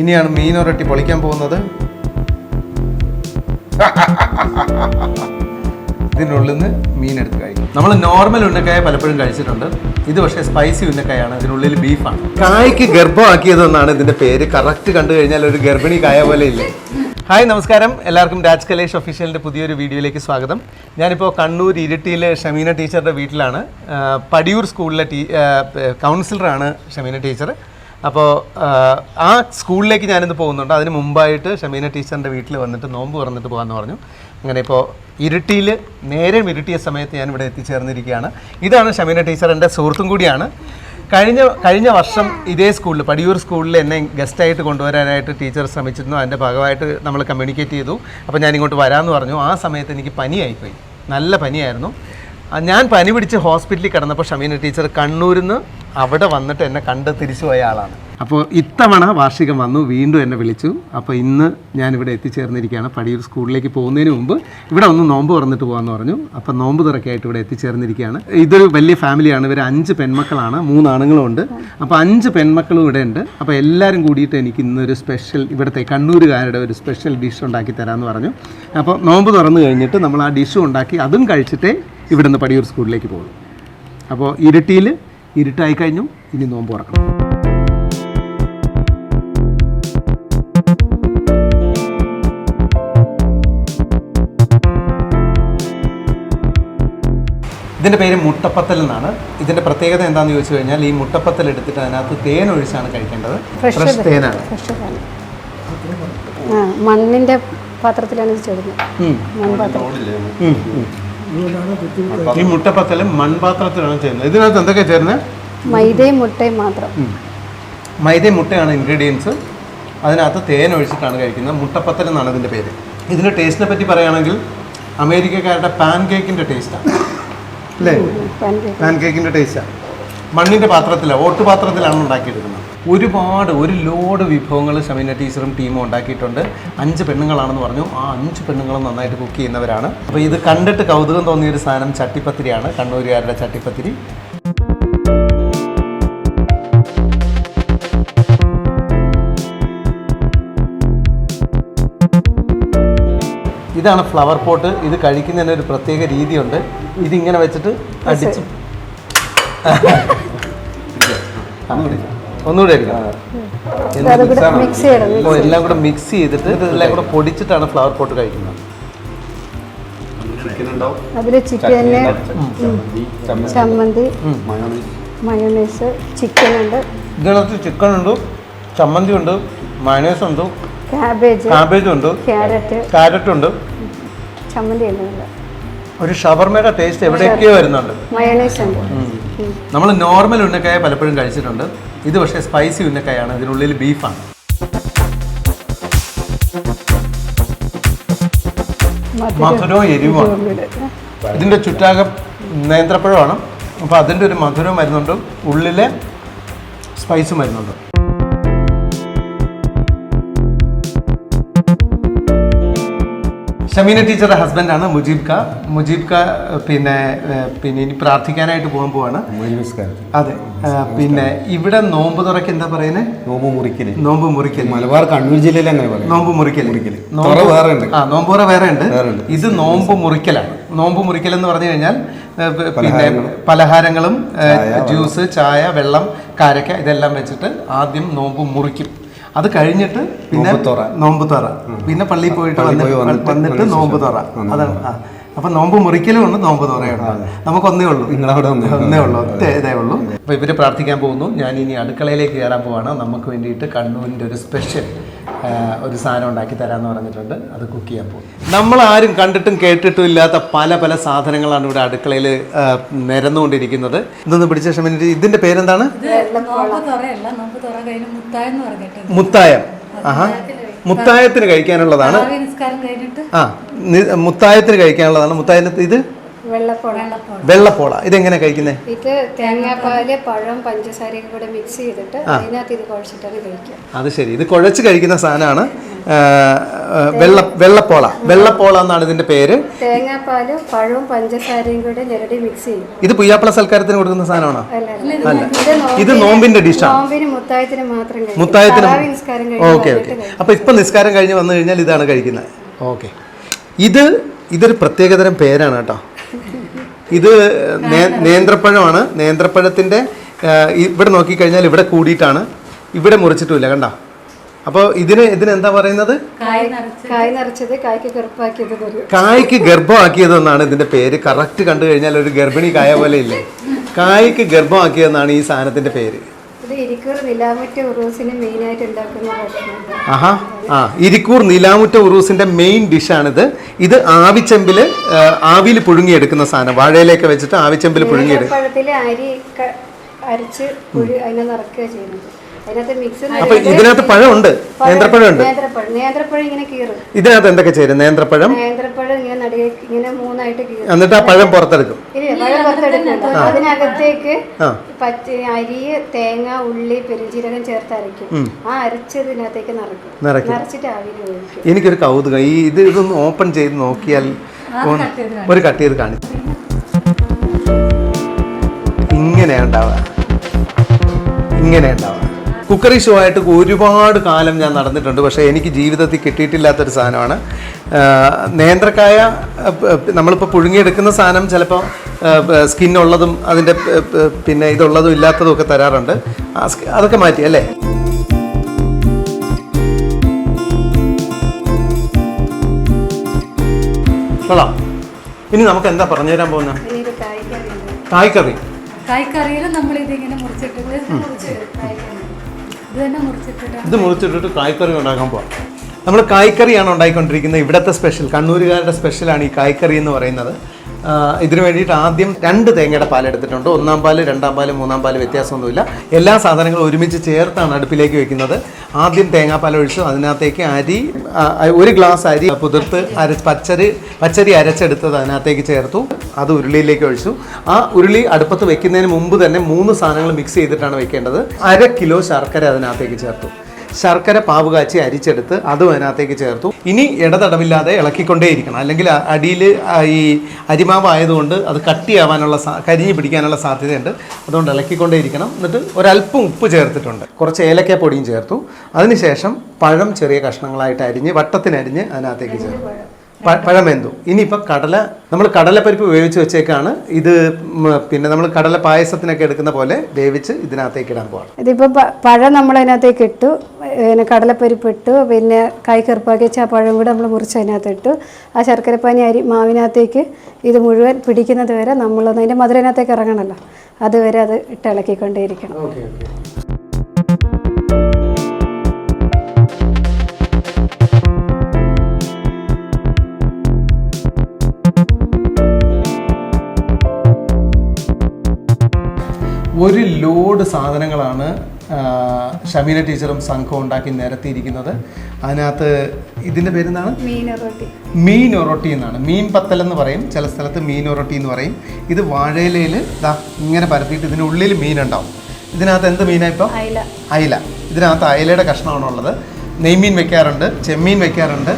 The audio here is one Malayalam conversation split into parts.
ഇനിയാണ് മീനൊരട്ടി പൊളിക്കാൻ പോകുന്നത്. ഇതിനുള്ളിൽ നിന്ന് മീനെടുത്ത് കഴിക്കും. നമ്മൾ നോർമൽ ഉന്നക്കായ പലപ്പോഴും കഴിച്ചിട്ടുണ്ട്. ഇത് പക്ഷേ സ്പൈസി ഉന്നക്കായാണ്. ഇതിനുള്ളിൽ ബീഫാണ്. കായ്ക്ക് ഗർഭമാക്കിയതെന്നാണ് ഇതിന്റെ പേര്. കറക്റ്റ് കണ്ടു കഴിഞ്ഞാൽ ഒരു ഗർഭിണി കായ പോലെ ഇല്ലേ. ഹായ്, നമസ്കാരം. എല്ലാവർക്കും രാജ് കലേഷ് ഒഫീഷ്യലിൻ്റെ പുതിയൊരു വീഡിയോയിലേക്ക് സ്വാഗതം. ഞാനിപ്പോൾ കണ്ണൂർ ഇരിട്ടിയിലെ ഷമീന ടീച്ചറുടെ വീട്ടിലാണ്. പടിയൂർ സ്കൂളിലെ കൗൺസിലറാണ് ഷമീന ടീച്ചർ. അപ്പോൾ ആ സ്കൂളിലേക്ക് ഞാനിന്ന് പോകുന്നുണ്ട്. അതിന് മുമ്പായിട്ട് ഷമീന ടീച്ചറിൻ്റെ വീട്ടിൽ വന്നിട്ട് നോമ്പ് തുറന്നിട്ട് പോകാമെന്ന് പറഞ്ഞു. അങ്ങനെ ഇപ്പോൾ ഇരുട്ടിയിൽ നേരം ഇരുട്ടിയ സമയത്ത് ഞാനിവിടെ എത്തിച്ചേർന്നിരിക്കുകയാണ്. ഇതാണ് ഷമീന ടീച്ചർ, എൻ്റെ സുഹൃത്തും കൂടിയാണ്. കഴിഞ്ഞ വർഷം ഇതേ സ്കൂളിൽ, പടിയൂർ സ്കൂളിൽ എന്നെ ഗസ്റ്റായിട്ട് കൊണ്ടുവരാനായിട്ട് ടീച്ചർ ശ്രമിച്ചിരുന്നു. അതിൻ്റെ ഭാഗമായിട്ട് നമ്മൾ കമ്മ്യൂണിക്കേറ്റ് ചെയ്തു. അപ്പോൾ ഞാൻ ഇങ്ങോട്ട് വരാമെന്ന് പറഞ്ഞു. ആ സമയത്ത് എനിക്ക് പനിയായിപ്പോയി, നല്ല പനിയായിരുന്നു. ഞാൻ പനി പിടിച്ച് ഹോസ്പിറ്റലിൽ കിടന്നപ്പോൾ ഷമീന ടീച്ചർ കണ്ണൂരിൽ നിന്ന് അവിടെ വന്നിട്ട് എന്നെ കണ്ട് തിരിച്ചു പോയ ആളാണ്. അപ്പോൾ ഇത്തവണ വാർഷികം വന്നു, വീണ്ടും എന്നെ വിളിച്ചു. അപ്പോൾ ഇന്ന് ഞാനിവിടെ എത്തിച്ചേർന്നിരിക്കുകയാണ്. പടിയൂർ സ്കൂളിലേക്ക് പോകുന്നതിന് മുമ്പ് ഇവിടെ ഒന്ന് നോമ്പ് തുറന്നിട്ട് പോകാമെന്ന് പറഞ്ഞു. അപ്പോൾ നോമ്പ് തുറക്കായിട്ട് ഇവിടെ എത്തിച്ചേർന്നിരിക്കുകയാണ്. ഇതൊരു വലിയ ഫാമിലിയാണ്. ഇവർ 5 പെൺമക്കളാണ്, 3 ആണുങ്ങളും ഉണ്ട്. അപ്പോൾ 5 പെൺമക്കളും ഇവിടെ ഉണ്ട്. അപ്പോൾ എല്ലാവരും കൂടിയിട്ട് എനിക്ക് ഇന്നൊരു സ്പെഷ്യൽ, ഇവിടുത്തെ കണ്ണൂരുകാരുടെ ഒരു സ്പെഷ്യൽ ഡിഷ് ഉണ്ടാക്കി തരാമെന്ന് പറഞ്ഞു. അപ്പോൾ നോമ്പ് തുറന്നു കഴിഞ്ഞിട്ട് നമ്മൾ ആ ഡിഷും ഉണ്ടാക്കി അതും കഴിച്ചിട്ടേ ഇവിടുന്ന് പടിയൂർ സ്കൂളിലേക്ക് പോകും. അപ്പോൾ ഇരുട്ടിയിൽ ഇരുട്ടായി കഴിഞ്ഞു, ഇനി നോമ്പ് തുറക്കണം. ഇതിൻ്റെ പേര് മുട്ടപ്പത്തൽ എന്നാണ്. ഇതിൻ്റെ പ്രത്യേകത എന്താണെന്ന് ചോദിച്ചു കഴിഞ്ഞാൽ, ഈ മുട്ടപ്പത്തൽ എടുത്തിട്ട് അതിനകത്ത് തേൻ ഒഴിച്ചാണ് കഴിക്കേണ്ടത്. ഫ്രഷ് തേനാണ്. മണ്ണിൻ്റെ പാത്രത്തിലാണ് ഇത് ചെയ്യുന്നത്. ഈ മുട്ടപ്പത്തലും മൺപാത്രത്തിലാണ് ചെയ്യുന്നത്. ഇതിനകത്ത് എന്തൊക്കെയാണ് ചേരുന്നത്? മൈദയും മുട്ടയും മാത്രം. മൈദയും മുട്ടയാണ് ഇൻഗ്രീഡിയൻസ്. അതിനകത്ത് തേൻ ഒഴിച്ചിട്ടാണ് കഴിക്കുന്നത്. മുട്ടപ്പത്തൽ എന്നാണ് ഇതിൻ്റെ പേര്. ഇതിൻ്റെ ടേസ്റ്റിനെ പറ്റി പറയുകയാണെങ്കിൽ അമേരിക്കക്കാരുടെ പാൻ കേക്കിൻ്റെ ടേസ്റ്റാണ് അല്ലേ? പാൻ കേക്കിൻ്റെ ടേസ്റ്റാണ്. മണ്ണിൻ്റെ പാത്രത്തിലാണ്, ഓട്ടുപാത്രത്തിലാണ് ഉണ്ടാക്കിയെടുക്കുന്നത്. ഒരു ലോഡ് വിഭവങ്ങൾ ഷമീന ടീച്ചറും ടീമും ഉണ്ടാക്കിയിട്ടുണ്ട്. 5 പെണ്ണുങ്ങളാണെന്ന് പറഞ്ഞു. ആ 5 പെണ്ണുങ്ങളും നന്നായിട്ട് കുക്ക് ചെയ്യുന്നവരാണ്. അപ്പോൾ ഇത് കണ്ടിട്ട് കൗതുകം തോന്നിയൊരു സാധനം ചട്ടിപ്പത്തിരിയാണ്, കണ്ണൂരുകാരുടെ ചട്ടിപ്പത്തിരി. ഇതാണ് ഫ്ലവർ പോട്ട്. ഇത് കഴിക്കുന്നതിന് ഒരു പ്രത്യേക രീതിയുണ്ട്. ഇതിങ്ങനെ വെച്ചിട്ട് അടിച്ച് ഒന്നുകൂടെ എടുക്കാം. എല്ലാം കൂടെ മിക്സ് ചെയ്തിട്ട് ഇതെല്ലാം കൂടെ പൊടിച്ചിട്ടാണ് ഫ്ലവർ പോട്ട് കഴിക്കുന്നത്. അതിൽ ചിക്കന്, ചമ്മന്തി, മയോണൈസ്, ചിക്കൻ ഉണ്ട്. ഇതിനകത്ത് ചിക്കൻ ഉണ്ട്, ചമ്മന്തി ഉണ്ട്, മയോണൈസ് ഉണ്ട്, കാബേജ് ഉണ്ട്, ക്യാരറ്റ് ഉണ്ട്, ചമ്മന്തി ഉണ്ട്. ഒരു ഷവർമയുടെ ടേസ്റ്റ് എവിടെയൊക്കെയോ വരുന്നുണ്ട്. മയോണൈസ് ഉണ്ട്. നമ്മൾ നോർമൽ ഉന്നക്കായ പലപ്പോഴും കഴിച്ചിട്ടുണ്ട്. ഇത് പക്ഷേ സ്പൈസി ഉന്നക്കായാണ്. ഇതിനുള്ളിൽ ബീഫാണ്. മധുരവും എരിവുമാണ്. ഇതിൻ്റെ ചുറ്റാകം നേന്ത്രപ്പഴമാണ്. അപ്പോൾ അതിൻ്റെ ഒരു മധുരവും വരുന്നുണ്ട്, ഉള്ളിലെ സ്പൈസും വരുന്നുണ്ട്. ഷമീന ടീച്ചറുടെ ഹസ്ബൻഡാണ് മുജീബ് ക പിന്നെ ഇനി പ്രാർത്ഥിക്കാനായിട്ട് പോകാൻ പോവാണ്. അതെ. പിന്നെ ഇവിടെ നോമ്പ് തുറക്ക് എന്താ പറയുന്നത്? നോമ്പ് മുറിക്കൽ. മലബാർ കണ്ണൂർ ജില്ലയിൽ അങ്ങനെ പറയും. നോമ്പ് മുറിക്കൽ. നോമ്പ് തുറ വേറെ ഉണ്ട്. ഇത് നോമ്പ് മുറിക്കലാണ്. നോമ്പ് മുറിക്കൽ എന്ന് പറഞ്ഞു കഴിഞ്ഞാൽ പിന്നെ പലഹാരങ്ങളും, ജ്യൂസ്, ചായ, വെള്ളം, കാരക്ക ഇതെല്ലാം വെച്ചിട്ട് ആദ്യം നോമ്പ് മുറിക്കും. അത് കഴിഞ്ഞിട്ട് പിന്നെ നോമ്പ് തുറ, പിന്നെ പള്ളിയിൽ പോയിട്ട് വന്നിട്ട് നോമ്പ് തുറ. അതാണ്. അപ്പൊ നോമ്പ് മുറിക്കലും ഉണ്ട്, നോമ്പ് തുറയുണ്ട്. നമുക്ക് ഒന്നേ ഉള്ളൂ. ഇതേ ഉള്ളൂ. അപ്പൊ ഇവര് പ്രാർത്ഥിക്കാൻ പോകുന്നു. ഞാൻ ഇനി അടുക്കളയിലേക്ക് കയറാൻ പോവാണ്. നമുക്ക് വേണ്ടിയിട്ട് കണ്ണൂരിൻ്റെ ഒരു സ്പെഷ്യൽ ഒരു സാധനം ഉണ്ടാക്കി തരാമെന്ന് പറഞ്ഞിട്ടുണ്ട്. അത് കുക്ക് ചെയ്യാൻ പോകും. നമ്മൾ ആരും കണ്ടിട്ടും കേട്ടിട്ടും ഇല്ലാത്ത പല സാധനങ്ങളാണ് ഇവിടെ അടുക്കളയിൽ നിരന്നുകൊണ്ടിരിക്കുന്നത്. ഇതൊന്ന് പിടിച്ച ഷമീന, ഇതിന്റെ പേരെന്താണ്? മുത്തായം. മുത്തായത്തിന് കഴിക്കാനുള്ളതാണ്. മുത്തായത്തിന് കഴിക്കാനുള്ളതാണ്. മുത്തായത്തിന് ഇത് വെള്ളപ്പോള. ഇതെങ്ങനെ കഴിക്കുന്നത്? ഇത് തേങ്ങാപ്പാല്, പഴം, പഞ്ചസാരയും കൂടെ മിക്സ് ചെയ്തിട്ട് അതിനകത്ത് ഇത് കുഴച്ചിട്ടാണ് കഴിക്കുക. അത് ശരി. ഇത് കുഴച്ച് കഴിക്കുന്ന സാധനമാണ്. വെള്ളപ്പോള എന്നാണ് ഇതിന്റെ പേര്. തേങ്ങാപ്പാല് പഴവും പഞ്ചസാരയും കൂടെ ഞെരടി മിക്സ് ചെയ്യും. ഇത് പുയ്യാപ്പള സൽക്കാരത്തിന് കൊടുക്കുന്ന സാധനമാണോ? അല്ല, ഇത് നോമ്പിന്റെ ഡിഷാണ്. നോമ്പിന് മുത്തായത്തിന് മാത്രം മുത്തായത്തിന്. ഓക്കെ. അപ്പൊ ഇപ്പൊ നിസ്കാരം കഴിഞ്ഞ് വന്നു കഴിഞ്ഞാൽ ഇതാണ് കഴിക്കുന്നത്. ഓക്കെ. ഇതൊരു പ്രത്യേകതരം പേരാണ് കേട്ടോ. ഇത് നേന്ത്രപ്പഴമാണ്. നേന്ത്രപ്പഴത്തിന്റെ ഇവിടെ നോക്കിക്കഴിഞ്ഞാൽ ഇവിടെ കൂടിയിട്ടാണ്, ഇവിടെ മുറിച്ചിട്ടുമില്ല, കണ്ട. അപ്പോൾ ഇതിനെന്താ പറയുന്നത്? കായ് നിറച്ചത് കായ്ക്ക് ഗർഭമാക്കിയത്. കായ്ക്ക് ഗർഭമാക്കിയതെന്നാണ് ഇതിന്റെ പേര്. കറക്റ്റ് കണ്ടു കഴിഞ്ഞാൽ ഒരു ഗർഭിണി കായ പോലെ ഇല്ലേ? കായ്ക്ക് ഗർഭമാക്കിയതെന്നാണ് ഈ സാധനത്തിന്റെ പേര്. ഇത് ഇരിക്കൂർ നിലാമുറ്റ ഉറൂസിന് മെയിനായിട്ട് ഉണ്ടാക്കുന്ന ഭക്ഷണം. ഇരിക്കൂർ നിലാമുറ്റ ഉറൂസിന്റെ മെയിൻ ഡിഷാണിത്. ഇത് ആവിയിൽ പുഴുങ്ങിയെടുക്കുന്ന സാധനം. വാഴയിലേക്ക് വെച്ചിട്ട് ആവിച്ചെമ്പിൽ പുഴുങ്ങിയെടുക്കും. പഴത്തില് അരി അരച്ച് അതിനെ നിറക്കുക ചെയ്യുന്നത്. അപ്പൊ ഇതിനകത്ത് പഴമുണ്ട്, നേന്ത്രപ്പഴമുണ്ട്. നേന്ത്രപ്പഴം ഇങ്ങനെ കീറും. ഇതിനകത്ത് എന്തൊക്കെ ചേരും? നേന്ത്രപ്പഴം ഇങ്ങനെ മൂന്നായിട്ട് കീറും. എന്നിട്ട് ആ പഴം പുറത്തെടുക്കും. അതിനകത്തേക്ക് അരി, തേങ്ങ, ഉള്ളി, പെരുംജീരകം ചേർത്ത് അരയ്ക്കും. ആ അരച്ചതിനകത്തേക്ക് നിറച്ചിട്ട് ആവിയിൽ ഒഴിക്കും. എനിക്കൊരു കൗതുകം, ഇതൊന്ന് ഓപ്പൺ ചെയ്ത് നോക്കിയാൽ ഒരു കട്ട് ചെയ്ത് കാണിച്ചു. ഇങ്ങനെ ഉണ്ടാവുക. കുക്കറി ഷോ ആയിട്ട് ഒരുപാട് കാലം ഞാൻ നടന്നിട്ടുണ്ട്. പക്ഷേ എനിക്ക് ജീവിതത്തിൽ കിട്ടിയിട്ടില്ലാത്തൊരു സാധനമാണ് നേന്ത്രക്കായ. നമ്മളിപ്പോൾ പുഴുങ്ങിയെടുക്കുന്ന സാധനം ചിലപ്പോൾ സ്കിന്നുള്ളതും അതിൻ്റെ പിന്നെ ഇതുള്ളതും ഇല്ലാത്തതും ഒക്കെ തരാറുണ്ട്. അതൊക്കെ മാറ്റി അല്ലേ? കൊള്ളാം. ഇനി നമുക്ക് എന്താ പറഞ്ഞു തരാൻ പോകുന്നത്? കായ്ക്കറി. കായ്ക്കറിയിൽ നമ്മൾ ഇതിങ്ങനെ ഇത് മുറിച്ചിട്ടിട്ട് കായ്ക്കറി ഉണ്ടാക്കാൻ പോവാം. നമ്മൾ കായ്ക്കറിയാണ് ഉണ്ടാക്കിക്കൊണ്ടിരിക്കുന്നത്. ഇവിടുത്തെ സ്പെഷ്യൽ, കണ്ണൂരുകാരുടെ സ്പെഷ്യലാണ് ഈ കായ്ക്കറി എന്ന് പറയുന്നത്. ഇതിനു വേണ്ടിയിട്ട് ആദ്യം 2 തേങ്ങയുടെ പാലെടുത്തിട്ടുണ്ട്. 1-ാം പാല്, 2-ാം പാല്, 3-ാം പാല് വ്യത്യാസമൊന്നുമില്ല. എല്ലാ സാധനങ്ങളും ഒരുമിച്ച് ചേർത്താണ് അടുപ്പിലേക്ക് വെക്കുന്നത്. ആദ്യം തേങ്ങാപ്പാൽ ഒഴിച്ചു, അതിനകത്തേക്ക് 1 ഗ്ലാസ് അരി കുതിർത്ത് പച്ചരി അരച്ചെടുത്തത് അതിനകത്തേക്ക് ചേർത്തു. അത് ഉരുളിയിലേക്ക് ഒഴിച്ചു. ആ ഉരുളി അടുപ്പത്ത് വെക്കുന്നതിന് മുമ്പ് തന്നെ 3 സാധനങ്ങൾ മിക്സ് ചെയ്തിട്ടാണ് വെക്കേണ്ടത്. 1/2 കിലോ ശർക്കര അതിനകത്തേക്ക് ചേർത്തു. ശർക്കര പാവ് കാച്ചി അരിച്ചെടുത്ത് അതും അതിനകത്തേക്ക് ചേർത്തു. ഇനി ഇടതടവില്ലാതെ ഇളക്കിക്കൊണ്ടേയിരിക്കണം, അല്ലെങ്കിൽ അടിയിൽ ഈ അരിമാവ് ആയതുകൊണ്ട് അത് കട്ടിയാവാനുള്ള കരിഞ്ഞു പിടിക്കാനുള്ള സാധ്യതയുണ്ട്. അതുകൊണ്ട് ഇളക്കിക്കൊണ്ടേയിരിക്കണം. എന്നിട്ട് ഒരല്പം ഉപ്പ് ചേർത്തിട്ടുണ്ട്, കുറച്ച് ഏലക്ക പൊടിയും ചേർത്തു. അതിനുശേഷം പഴം ചെറിയ കഷ്ണങ്ങളായിട്ട് അരിഞ്ഞ് വട്ടത്തിനരിഞ്ഞ് അതിനകത്തേക്ക് ചേർത്തു. പഴം വെന്തു. ഇനിയിപ്പോൾ നമ്മൾ കടലപ്പരിപ്പ് വേവിച്ച് വെച്ചേക്കാണ്. ഇത് പിന്നെ നമ്മൾ കടല പായസത്തിനൊക്കെ എടുക്കുന്ന പോലെ വേവിച്ച് ഇതിനകത്തേക്ക് ഇടാൻ പോവാണ്. ഇതിപ്പോൾ പഴം നമ്മൾ അതിനകത്തേക്ക് ഇട്ടു, പിന്നെ കടലപ്പരിപ്പ് ഇട്ടു, പിന്നെ കറുപ്പാക്കി വെച്ച ആ പഴം കൂടെ നമ്മൾ മുറിച്ച് അതിനകത്ത് ഇട്ടു. ആ ശർക്കരപ്പാനി മാവിനകത്തേക്ക് ഇത് മുഴുവൻ പിടിക്കുന്നത് വരെ നമ്മളൊന്ന് അതിൻ്റെ മധുരത്തിനകത്തേക്ക് ഇറങ്ങണമല്ലോ, അതുവരെ അത് ഇട്ട് ഇളക്കിക്കൊണ്ടേയിരിക്കണം. ഒരു ലോഡ് സാധനങ്ങളാണ് ഷമീന ടീച്ചറും സംഘവും ഉണ്ടാക്കി നിരത്തിയിരിക്കുന്നത്. അതിനകത്ത് ഇതിൻ്റെ പേരെന്താണ്? മീൻ ഒറോട്ടി എന്നാണ്. മീൻ പത്തൽ എന്ന് പറയും, ചില സ്ഥലത്ത് മീൻ ഒറോട്ടി എന്ന് പറയും. ഇത് വാഴയിലയിൽ ഇങ്ങനെ പരത്തിയിട്ട് ഇതിനുള്ളിൽ മീനുണ്ടാവും. ഇതിനകത്ത് എന്ത് മീനാണ് ഇപ്പോൾ? അയില. ഇതിനകത്ത് അയിലയുടെ കഷ്ണമാണുള്ളത്. നെയ്മീൻ വെക്കാറുണ്ട്, ചെമ്മീൻ വെക്കാറുണ്ട്,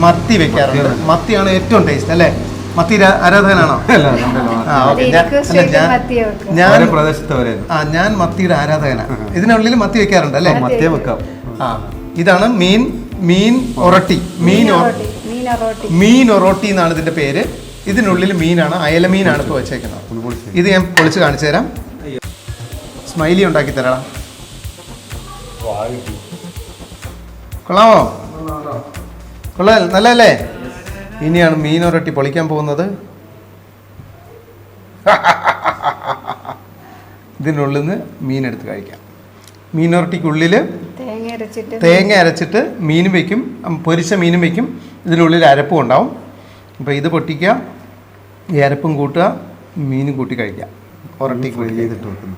മത്തി വെക്കാറുണ്ട്. മത്തിയാണ് ഏറ്റവും ടേസ്റ്റ് അല്ലേ? മത്തി ആരാധകനാണോ? ഞാൻ മത്തിയുടെ ആരാധകനാണ്. ഇതിനുള്ളിൽ മത്തി വെക്കാറുണ്ട് അല്ലേ? മത്തിയെ വെക്കാം. ഇതാണ് മീൻ ഒറട്ടി. മീൻ ഒറോട്ടി എന്നാണ് ഇതിന്റെ പേര്. ഇതിനുള്ളിൽ മീനാണ്, അയല മീനാണ് ഇപ്പോൾ വെച്ചേക്കുന്നത്. ഇത് ഞാൻ പൊളിച്ച് കാണിച്ചു തരാം. സ്മൈലി ഉണ്ടാക്കി തരാം. കൊള്ളാമോ? കൊള്ളാം, നല്ലല്ലേ? ഇനിയാണ് മീൻ ഒരട്ടി പൊളിക്കാൻ പോകുന്നത്. ഇതിനുള്ളിൽ നിന്ന് മീൻ എടുത്ത് കഴിക്കാം. മീൻ ഒരട്ടിക്കുള്ളിൽ തേങ്ങ അരച്ചിട്ട് മീനും വയ്ക്കും, പൊരിച്ച മീനും വയ്ക്കും. ഇതിനുള്ളിൽ അരപ്പും ഉണ്ടാവും. അപ്പോൾ ഇത് പൊട്ടിക്കുക, ഈ അരപ്പും കൂട്ടുക, മീനും കൂട്ടി കഴിക്കാം. ഒരട്ടിക്കുള്ളിൽ ചെയ്തിട്ട് വെക്കുന്നു.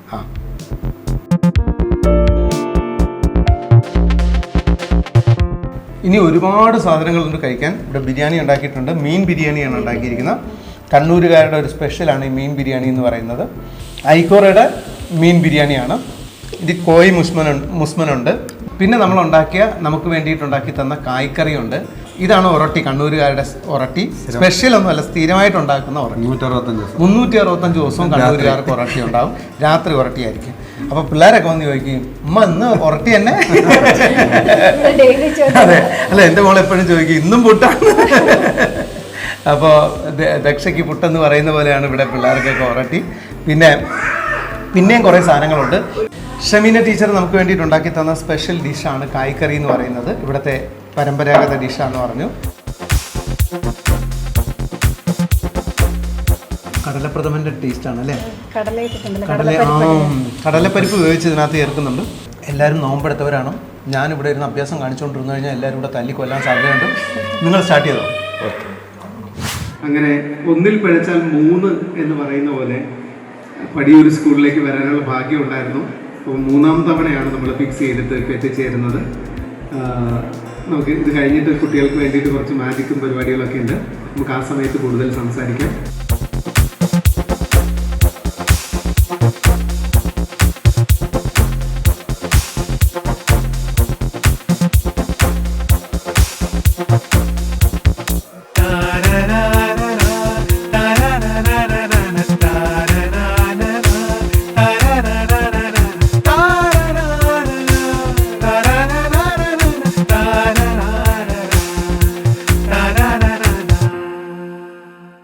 ഇനി ഒരുപാട് സാധനങ്ങളുണ്ട് കഴിക്കാൻ. ഇവിടെ ബിരിയാണി ഉണ്ടാക്കിയിട്ടുണ്ട്. മീൻ ബിരിയാണിയാണ് ഉണ്ടാക്കിയിരിക്കുന്നത്. കണ്ണൂരുകാരുടെ ഒരു സ്പെഷ്യലാണ് ഈ മീൻ ബിരിയാണി എന്ന് പറയുന്നത്. ഐക്കോറയുടെ മീൻ ബിരിയാണിയാണ് ഇത്. കോഴി മുസ്മനുണ്ട്. പിന്നെ നമ്മൾ നമുക്ക് വേണ്ടിയിട്ടുണ്ടാക്കി തന്ന കായ്ക്കറിയുണ്ട്. ഇതാണ് ഒറട്ടി, കണ്ണൂരുകാരുടെ ഒറട്ടി. സ്പെഷ്യൽ ഒന്നുമല്ല, സ്ഥിരമായിട്ട് ഉണ്ടാക്കുന്ന ഒറട്ടി. 365 ദിവസവും കണ്ണൂരുകാർക്ക് ഒറട്ടി ഉണ്ടാവും. രാത്രി ഒറട്ടിയായിരിക്കും. അപ്പോൾ പിള്ളേരൊക്കെ വന്ന് ചോദിക്കും, ഉമ്മ ഇന്ന് ഒറട്ടി തന്നെ? അതെ, അല്ല എൻ്റെ മോൾ എപ്പോഴും ചോദിക്കും ഇന്നും പുട്ടാണ്. അപ്പോൾ ദക്ഷയ്ക്ക് പുട്ടെന്ന് പറയുന്ന പോലെയാണ് ഇവിടെ പിള്ളേർക്കൊക്കെ ഒറട്ടി. പിന്നെയും കുറേ സാധനങ്ങളുണ്ട്. ഷമീന ടീച്ചർ നമുക്ക് വേണ്ടിയിട്ട് ഉണ്ടാക്കി തന്ന സ്പെഷ്യൽ ഡിഷാണ് കായ്ക്കറി എന്ന് പറയുന്നത്. ഇവിടുത്തെ പരമ്പരാഗത ഡിഷാന്ന് പറഞ്ഞു. കടലപ്രഥമൻ്റെ ടേസ്റ്റാണ് അല്ലേ? കടലപ്പരിപ്പ് വേവിച്ച് ഇതിനകത്ത് ചേർക്കുന്നുണ്ട്. എല്ലാവരും നോമ്പെടുത്തവരാണ്. ഞാനിവിടെ ഇരുന്ന് അഭ്യാസം കാണിച്ചുകൊണ്ടിരുന്നു കഴിഞ്ഞാൽ എല്ലാവരും ഇവിടെ തല്ലിക്കൊല്ലാൻ സാധ്യതയുണ്ട്. നിങ്ങൾ സ്റ്റാർട്ട് ചെയ്തോ? അങ്ങനെ ഒന്നിൽ പിഴച്ചാൽ 3 എന്ന് പറയുന്ന പോലെ പടിയൂർ സ്കൂളിലേക്ക് വരാനുള്ള ഭാഗ്യം ഉണ്ടായിരുന്നു. അപ്പോൾ 3-ാം തവണയാണ് നമ്മൾ ഫിക്സ് ചെയ്തിട്ട് എത്തിച്ചേരുന്നത്. നമുക്ക് ഇത് കഴിഞ്ഞിട്ട് കുട്ടികൾക്ക് വേണ്ടിയിട്ട് കുറച്ച് മാജിക്കും പരിപാടികളൊക്കെ ഉണ്ട്. നമുക്ക് ആ സമയത്ത് കൂടുതൽ സംസാരിക്കാം.